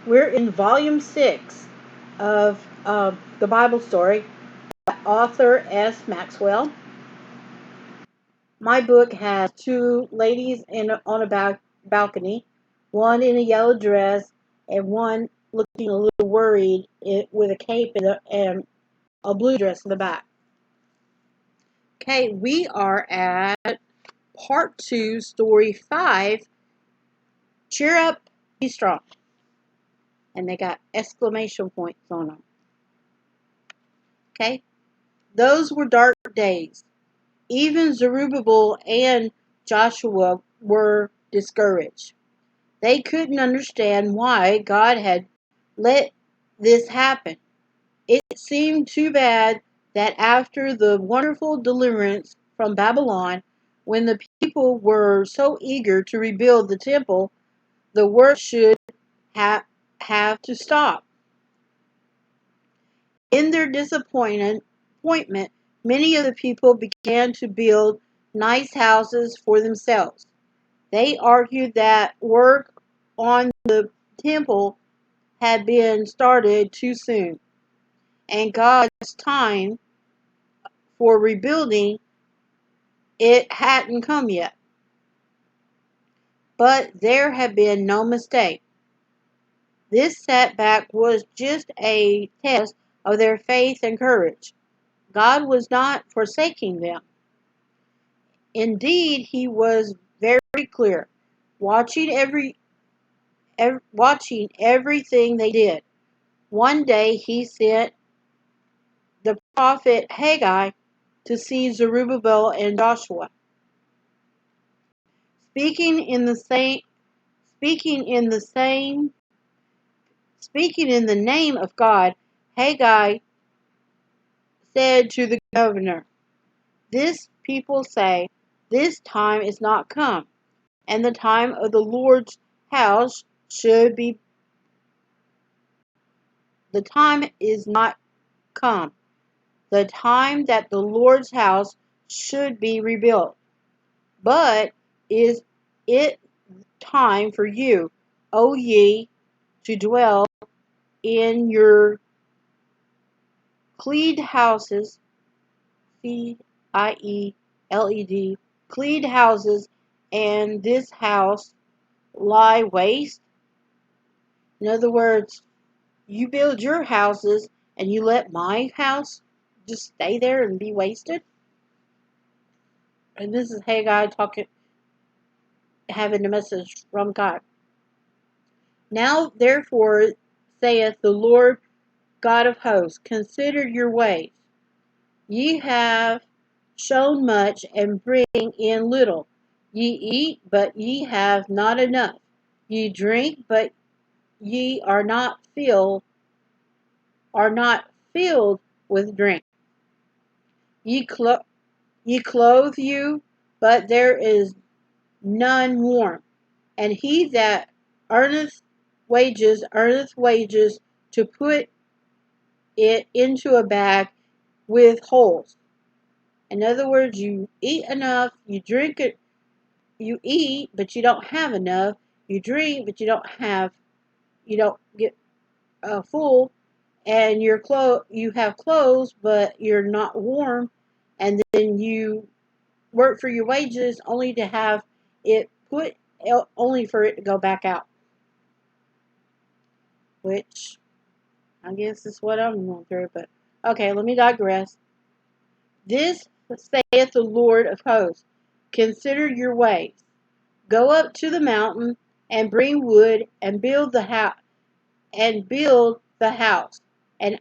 We're in volume 6 of the Bible story by Arthur S Maxwell. My book has two ladies on a balcony, one in a yellow dress and one looking a little worried with a cape and a blue dress in the back. Okay, we are at part 2, story 5. Cheer up, be strong. And they got exclamation points on them. Okay, those were dark days. Even Zerubbabel and Joshua were discouraged. They couldn't understand why God had let this happen. It seemed too bad that after the wonderful deliverance from Babylon, when the people were so eager to rebuild the temple, the work should have to stop. In their disappointment, many of the people began to build nice houses for themselves. They argued that work on the temple had been started too soon, and God's time for rebuilding it hadn't come yet. But there had been no mistake. This setback was just a test of their faith and courage. God was not forsaking them. Indeed, he was very clear, watching watching everything they did. One day he sent the prophet Haggai to see Zerubbabel and Joshua. Speaking in the same speaking in the same speaking in the name of God, Haggai said to the governor, "This people say, this time is not come, and the time of the Lord's house should be the time is not come, the time that the Lord's house should be rebuilt. But is it time for you, O ye, to dwell in your cleaned houses, Cieled, cleaned houses, and this house lie waste?" In other words, you build your houses and you let my house just stay there and be wasted? And this is Haggai talking, having a message from God. "Now therefore saith the Lord God of hosts, consider your ways. Ye have shown much and bring in little. Ye eat, but ye have not enough. Ye drink, but ye are not filled with drink. Ye, ye clothe you, but there is none warm. And he that earneth wages to put it into a bag with holes." In other words, you eat enough, you drink it, you eat, but you don't have enough. You drink, but you don't get full, and you have clothes, but you're not warm, and then you work for your wages only to have it put, only for it to go back out. Which I guess is what I'm going through, but okay, let me digress. "This saith the Lord of hosts, consider your ways. Go up to the mountain and bring wood and build the house, and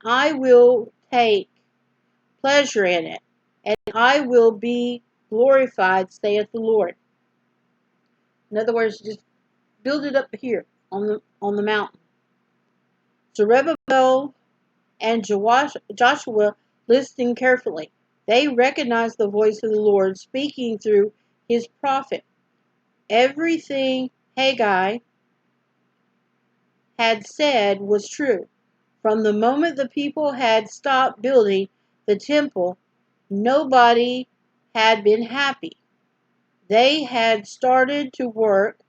I will take pleasure in it, and I will be glorified, saith the Lord." In other words, just build it up here on the mountain. Zerubbabel and Joshua listened carefully. They recognized the voice of the Lord speaking through his prophet. Everything Haggai had said was true. From the moment the people had stopped building the temple, nobody had been happy. They had started to work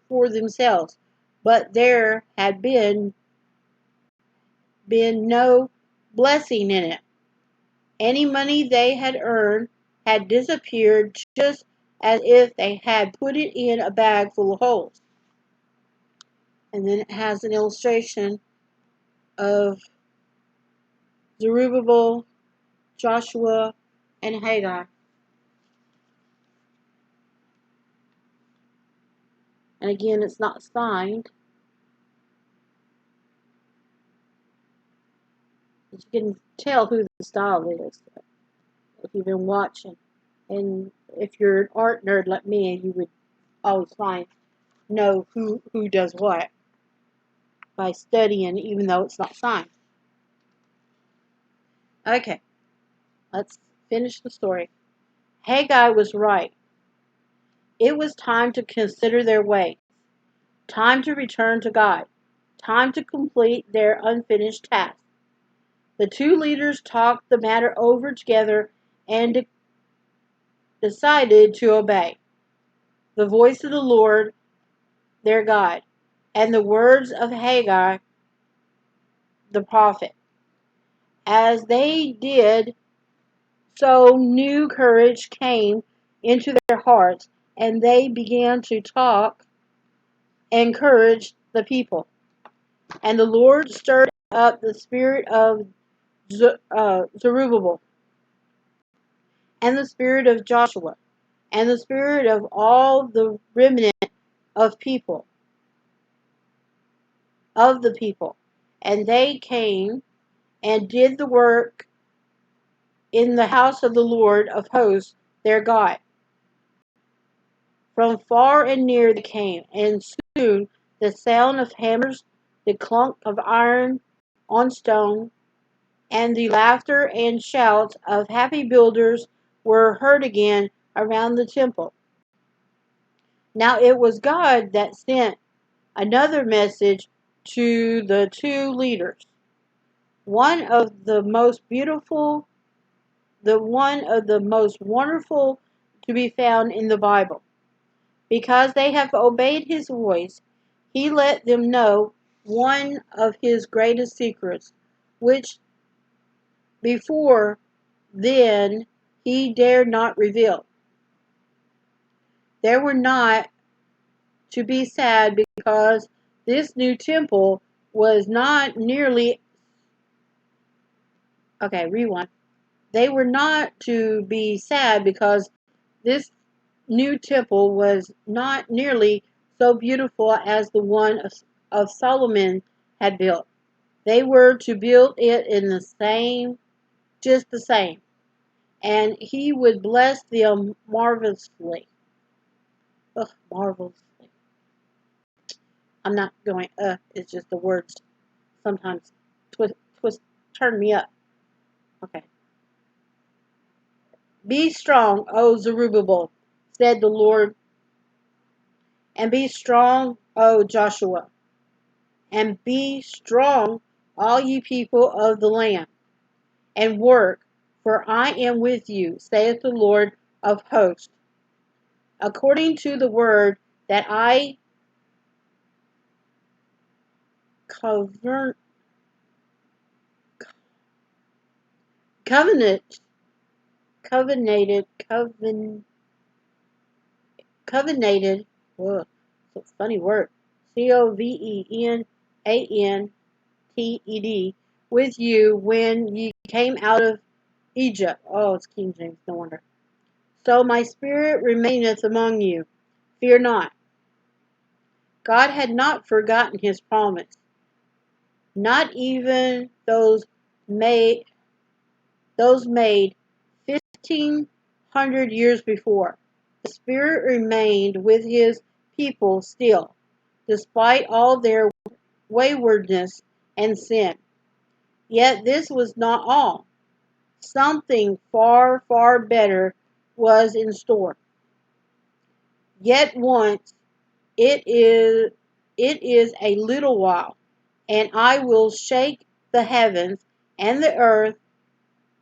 for themselves. but there had been no blessing in it. Any money they had earned had disappeared just as if they had put it in a bag full of holes. And then it has an illustration of Zerubbabel, Joshua, and Haggai. And again, it's not signed. But you can tell who the style is if you've been watching. And if you're an art nerd like me, you would always know who does what by studying, even though it's not signed. Okay, let's finish the story. Haggai was right. It was time to consider their way, time to return to God, time to complete their unfinished task. The two leaders talked the matter over together and decided to obey the voice of the Lord their God and the words of Haggai the prophet. As they did so, new courage came into their hearts, and they began to talk and encourage the people. And the Lord stirred up the spirit of Zerubbabel, and the spirit of Joshua, and the spirit of all the remnant of the people. And they came and did the work in the house of the Lord of hosts, their God. From far and near they came, and soon the sound of hammers, the clunk of iron on stone, and the laughter and shouts of happy builders were heard again around the temple. Now it was God that sent another message to the two leaders, one of the most beautiful, one of the most wonderful to be found in the Bible. Because they have obeyed his voice, he let them know one of his greatest secrets, which before then he dared not reveal. They were not to be sad because this new temple was not nearly. Okay, rewind. They were not to be sad because this new temple was not nearly so beautiful as the one of Solomon had built. They were to build it in just the same, and he would bless them marvelously. Ugh, marvelously. I'm not going, it's just the words sometimes turn me up. Okay. Be strong, O Zerubbabel, said the Lord, and be strong, O Joshua, and be strong, all ye people of the land, and work, for I am with you, saith the Lord of hosts. According to the word that I covenant, covenanted, covenanted, whoa, it's a funny word, Covenanted, with you when ye came out of Egypt. Oh, it's King James, no wonder. So my spirit remaineth among you. Fear not. God had not forgotten his promise, not even those made 1,500 years before. The Spirit remained with his people still, despite all their waywardness and sin. Yet this was not all. Something far, far better was in store. Yet once it is a little while, and I will shake the heavens and the earth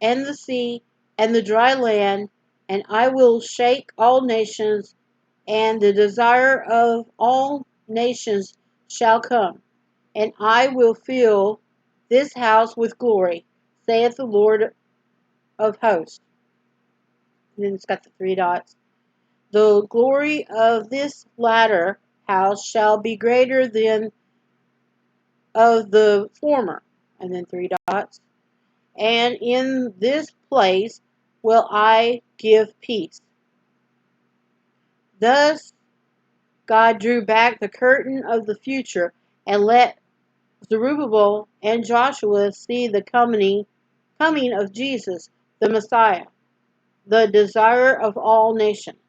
and the sea and the dry land, and I will shake all nations, and the desire of all nations shall come, and I will fill this house with glory, saith the Lord of hosts. And then it's got the three dots. The glory of this latter house shall be greater than of the former. And then three dots. And in this place will I give peace. Thus God drew back the curtain of the future and let Zerubbabel and Joshua see the coming of Jesus, the Messiah, the desire of all nations.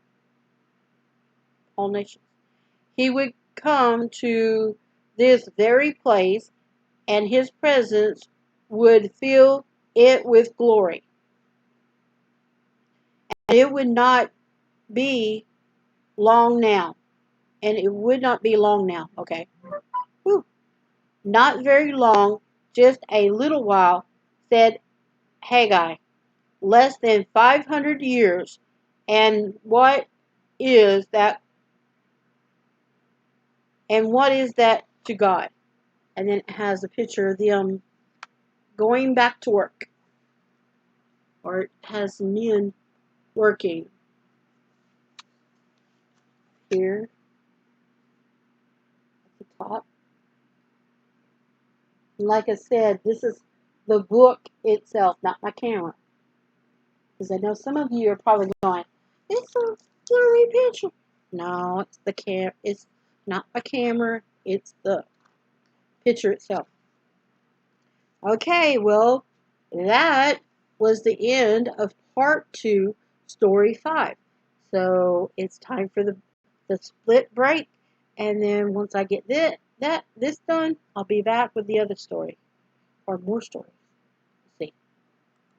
All nations. He would come to this very place, and his presence would fill it with glory. And it would not be long now. And it would not be long now, okay? Whew. Not very long, just a little while, said Haggai. Less than 500 years. And what is that? And what is that to God? And then it has a picture of them going back to work. Or it has men working here at the top. And like I said, this is the book itself, not my camera. Because I know some of you are probably going, it's a blurry picture. No, it's not my camera, it's the picture itself. Okay, well, that was the end of part 2, story 5. So it's time for the split break, and then once I get this done, I'll be back with the other story or more stories.